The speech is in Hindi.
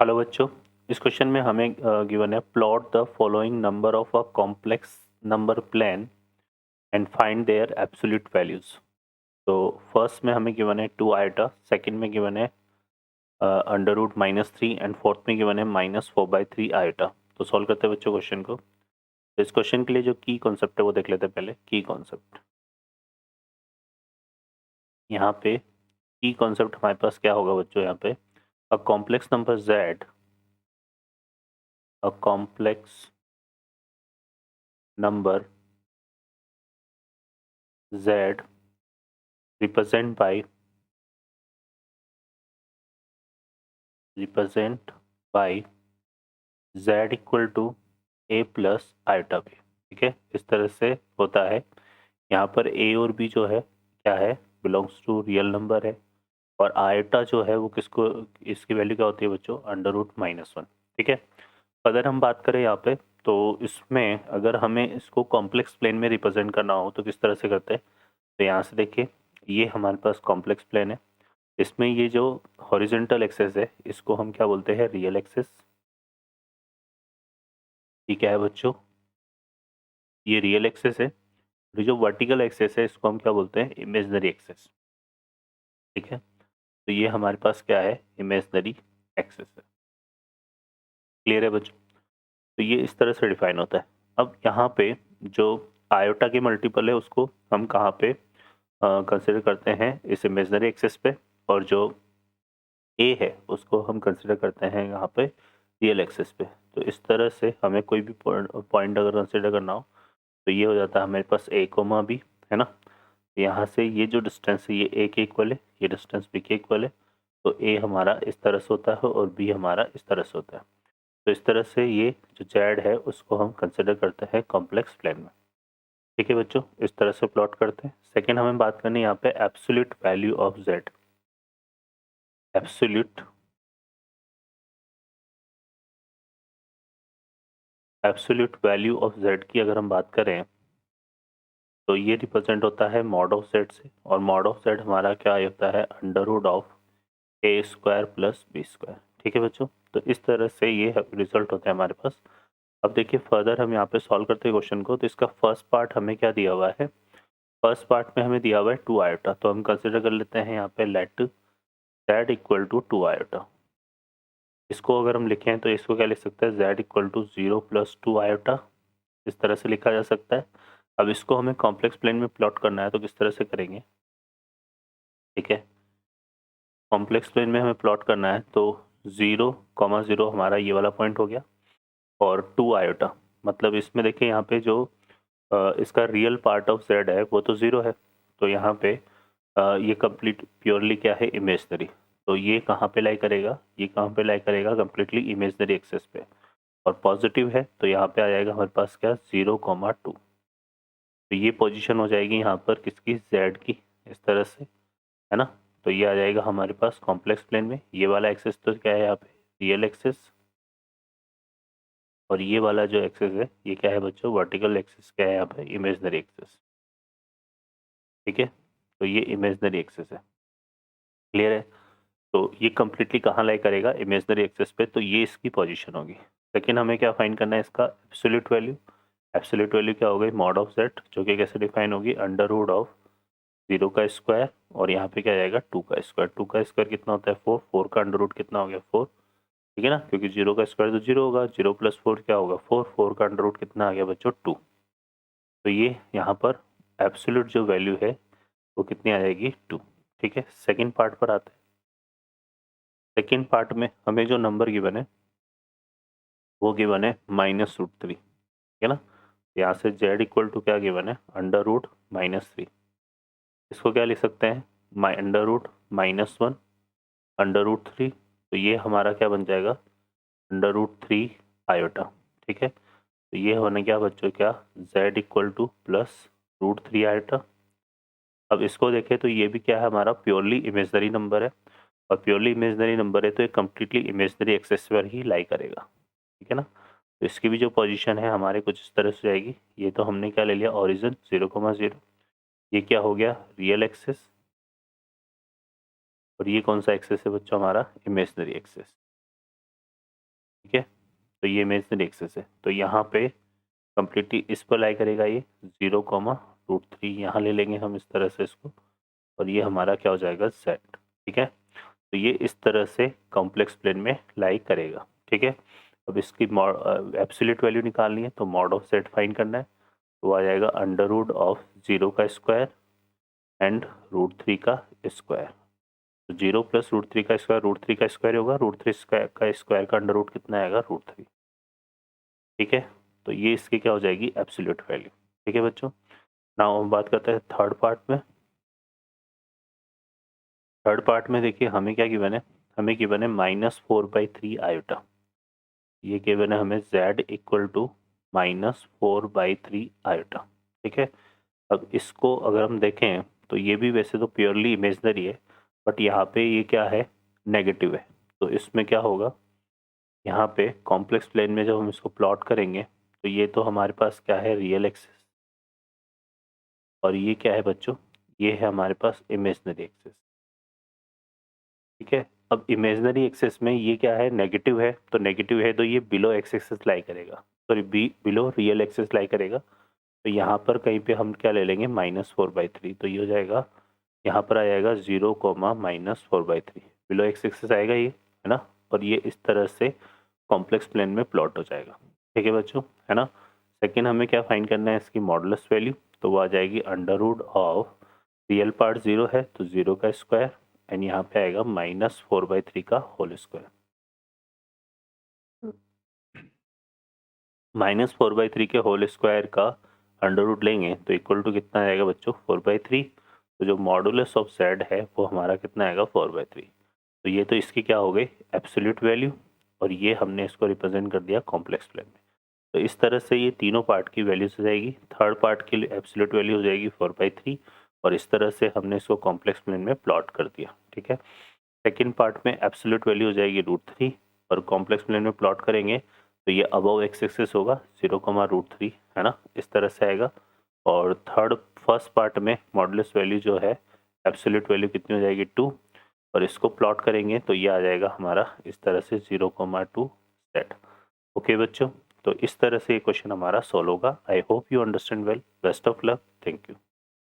हेलो बच्चों, इस क्वेश्चन में हमें गिवन है plot the following number of a complex number plane and find their absolute values. तो फर्स्ट में हमें गिवन है 2 आयोटा, सेकंड में गिवन है अंडर रूट -3 एंड फोर्थ में गिवन है -4/3 आयोटा। तो सॉल्व करते हैं बच्चों क्वेश्चन को। तो इस क्वेश्चन के लिए जो की कॉन्सेप्ट है वो देख लेते हैं पहले। की कॉन्सेप्ट, यहाँ पे की कॉन्सेप्ट हमारे पास क्या होगा बच्चों, यहाँ पे a complex number z, a complex number z represent by z equal to a plus iota b। ठीक है, इस तरह से होता है। यहाँ पर a और b जो है क्या है, बिलोंग्स टू रियल नंबर है, और आयोटा जो है वो किसको, इसकी वैल्यू क्या होती है बच्चों, अंडर रूट -1। ठीक है, अगर हम बात करें यहाँ पे, तो इसमें अगर हमें इसको कॉम्प्लेक्स प्लेन में रिप्रेजेंट करना हो तो किस तरह से करते हैं। तो यहाँ से देखिए, ये हमारे पास कॉम्प्लेक्स प्लेन है। इसमें ये जो हॉरिजेंटल एक्सेस है इसको हम क्या बोलते हैं, रियल एक्सेस। ये क्या है बच्चों, ये रियल एक्सेस है। और जो वर्टिकल एक्सेस है इसको हम क्या बोलते हैं, इमेजनरी एक्सेस। ठीक है, तो ये हमारे पास क्या है, इमेजनरी एक्सेस है। क्लियर है बच्चों। तो ये इस तरह से डिफाइन होता है। अब यहाँ पे जो आयोटा की मल्टीपल है उसको हम कहाँ पे कंसिडर करते हैं, इस इमेजनरी एक्सेस पे, और जो ए है उसको हम कंसिडर करते हैं यहाँ पे रियल एक्सेस पे। तो इस तरह से हमें कोई भी पॉइंट अगर कंसिडर करना हो तो ये हो जाता है हमारे पास a कोमा बी, है ना। यहाँ से ये जो डिस्टेंस है ये a के इक्वल है, ये डिस्टेंस b के इक्वल है। तो a हमारा इस तरह से होता है और b हमारा इस तरह से होता है। तो इस तरह से ये जो z है उसको हम कंसिडर करते हैं कॉम्प्लेक्स प्लेन में। ठीक है बच्चों, इस तरह से प्लॉट करते हैं। सेकेंड हमें बात करनी है यहाँ पे absolute value of z। Absolute absolute value of z की अगर हम बात करें तो ये रिप्रेजेंट होता है मॉड ऑफ z से, और मॉड ऑफ z हमारा क्या होता है, under root of a square plus b square. ठीक है बच्चों, तो इस तरह से ये रिजल्ट होता है हमारे पास। अब देखिए फर्दर हम यहाँ पे सॉल्व करते हैं क्वेश्चन को। तो इसका फर्स्ट पार्ट हमें क्या दिया हुआ है, फर्स्ट पार्ट में हमें दिया हुआ है 2 आयोटा। तो हम कंसिडर कर लेते हैं यहाँ पे let z equal to 2 iota. इसको अगर हम लिखें तो इसको क्या लिख सकते हैं, z equal to 0 plus 2 iota, इस तरह से लिखा जा सकता है। अब इसको हमें कॉम्प्लेक्स प्लेन में प्लॉट करना है तो किस तरह से करेंगे। ठीक है, कॉम्प्लेक्स प्लेन में हमें प्लॉट करना है तो 0, 0 हमारा ये वाला पॉइंट हो गया, और 2 आयोटा, मतलब इसमें देखिए यहाँ पे जो इसका रियल पार्ट ऑफ z है वो तो 0 है। तो यहाँ पे ये कंप्लीट प्योरली क्या है, इमेजनरी। तो ये कहाँ पे लाई करेगा, ये कहाँ पे लाई करेगा, कम्प्लीटली इमेजनरी एक्सेस पे। और पॉजिटिव है तो यहाँ पे आ जाएगा हमारे पास क्या, 0, 2। तो ये पोजीशन हो जाएगी यहाँ पर किसकी, z की, इस तरह से, है ना। तो ये आ जाएगा हमारे पास कॉम्प्लेक्स प्लेन में। ये वाला एक्सेस तो क्या है यहाँ पे, रियल एक्सेस, और ये वाला जो एक्सेस है ये क्या है बच्चों, वर्टिकल एक्सेस क्या है यहाँ पे, इमेजनरी एक्सेस। ठीक है, तो ये इमेजनरी एक्सेस है। क्लियर है। तो ये कम्प्लीटली कहाँ लाई करेगा, इमेजनरी एक्सेस पे। तो ये इसकी पोजीशन होगी। सेकेंड हमें क्या फाइंड करना है, इसका एब्सोल्यूट वैल्यू। एब्सोल्यूट वैल्यू क्या हो गई, मॉड ऑफ z, जो कि कैसे डिफाइन होगी, अंडर रूट ऑफ 0 का स्क्वायर, और यहाँ पे क्या जाएगा 2 का स्क्वायर। 2 का स्क्वायर कितना होता है 4, 4 का अंडर रूट कितना हो गया 4। ठीक है ना, क्योंकि 0 का स्क्वायर तो 0 होगा, 0 प्लस 4 क्या होगा 4, 4 का अंडर रूट कितना आ गया बच्चों 2। तो ये यहाँ पर एब्सोल्यूट जो वैल्यू है वो कितनी आ जाएगी 2। ठीक है, सेकेंड पार्ट पर आते हैं। सेकेंड पार्ट में हमें जो नंबर गिवन है वो गिवन है -√3। ठीक है ना, यहाँ से z इक्वल टू क्या गिवन है, अंडर रूट -3। इसको क्या लिख सकते हैं, अंडर रूट -1 अंडर रूट 3। तो ये हमारा क्या बन जाएगा, अंडर रूट 3 आयोटा। ठीक है, तो ये होने क्या बच्चों, क्या z equal two plus √3 iota. अब इसको देखें तो ये भी क्या है, हमारा प्योरली इमेजनरी नंबर है, और प्योरली इमेजनरी नंबर है तो ये कम्प्लीटली इमेजनरी एक्सेस पर ही लाई करेगा। ठीक है ना, तो इसकी भी जो पोजीशन है हमारे कुछ इस तरह से जाएगी। ये तो हमने क्या ले लिया, ओरिजिन 0, 0। ये क्या हो गया, रियल एक्सेस, और ये कौन सा एक्सेस है बच्चों, हमारा इमेजनरी एक्सेस। ठीक है, तो ये इमेजिनरी एक्सेस है। तो यहाँ पे कम्प्लीटली इस पर लाई करेगा ये 0,√3 यहाँ ले लेंगे हम इस तरह से इसको, और ये हमारा क्या हो जाएगा z। ठीक है, तो ये इस तरह से कॉम्प्लेक्स प्लेन में लाई करेगा। ठीक है, अब इसकी एब्सोल्यूट वैल्यू निकालनी है तो मॉड ऑफ z फाइंड करना है, तो आ जाएगा अंडर रूट ऑफ 0 का स्क्वायर एंड √3 का स्क्वायर। तो 0 प्लस √3 का स्क्वायर √3 का स्क्वायर होगा, √3 का स्क्वायर का अंडर रूट कितना आएगा √3। ठीक है, तो ये इसकी क्या हो जाएगी एब्सोल्यूट वैल्यू। ठीक है बच्चों, नाउ हम बात करते हैं थर्ड पार्ट में। थर्ड पार्ट में देखिए हमें क्या गिवन है, हमें गिवन है -4/3 आयोटा। ये गिवन है हमें z इक्वल टू -4/3 आयोटा। ठीक है, अब इसको अगर हम देखें तो ये भी वैसे तो प्योरली इमेजनरी है, बट यहाँ पे ये क्या है नेगेटिव है। तो इसमें क्या होगा, यहाँ पे कॉम्प्लेक्स प्लेन में जब हम इसको प्लॉट करेंगे तो ये तो हमारे पास क्या है रियल एक्सिस, और ये क्या है बच्चों, ये है हमारे पास इमेजनरी एक्सिस। ठीक है, अब इमेजनरी एक्सिस में ये क्या है नेगेटिव है, तो नेगेटिव है तो ये बिलो एक्स एक्सिस लाई करेगा, सॉरी बिलो रियल एक्सिस लाई करेगा। तो यहाँ पर कहीं पे हम क्या ले लेंगे -4/3, तो ये हो जाएगा यहाँ पर आ जाएगा 0, -4/3 बिलो एक्स एक्सिस आएगा ये, है ना, और ये इस तरह से कॉम्प्लेक्स प्लेन में प्लॉट हो जाएगा। ठीक है बच्चों, है ना। सेकेंड हमें क्या फाइंड करना है इसकी मॉडुलस वैल्यू, तो वो आ जाएगी under root of real part 0 है तो 0 का स्क्वायर एंड यहाँ पे आएगा -4/3 का होल स्क्वायर। -4/3 के होल स्क्वायर का अंडर रूट लेंगे तो इक्वल टू कितना आएगा बच्चों 4/3। तो जो मॉडुलस ऑफ z है वो हमारा कितना आएगा 4/3। तो ये तो इसकी क्या हो गई एब्सोल्यूट वैल्यू, और ये हमने इसको रिप्रेजेंट कर दिया कॉम्प्लेक्स प्लेन में। तो इस तरह से ये तीनों पार्ट की वैल्यूज हो जाएगी। थर्ड पार्ट की एब्सोल्यूट वैल्यू हो जाएगी 4/3, और इस तरह से हमने इसको कॉम्प्लेक्स प्लेन में प्लॉट कर दिया। ठीक है, सेकेंड पार्ट में एब्सोल्यूट वैल्यू हो जाएगी √3, और कॉम्प्लेक्स प्लेन में प्लॉट करेंगे तो ये अबव एक्स एक्सिस होगा 0, √3, है ना, इस तरह से आएगा। और फर्स्ट पार्ट में मॉडुलस वैल्यू जो है एब्सोल्यूट वैल्यू कितनी हो जाएगी 2, और इसको प्लॉट करेंगे तो ये आ जाएगा हमारा इस तरह से 0,2 सेट। ओके बच्चों, तो इस तरह से ये क्वेश्चन हमारा सॉल्व होगा। I hope you understand well. Best of luck, thank you.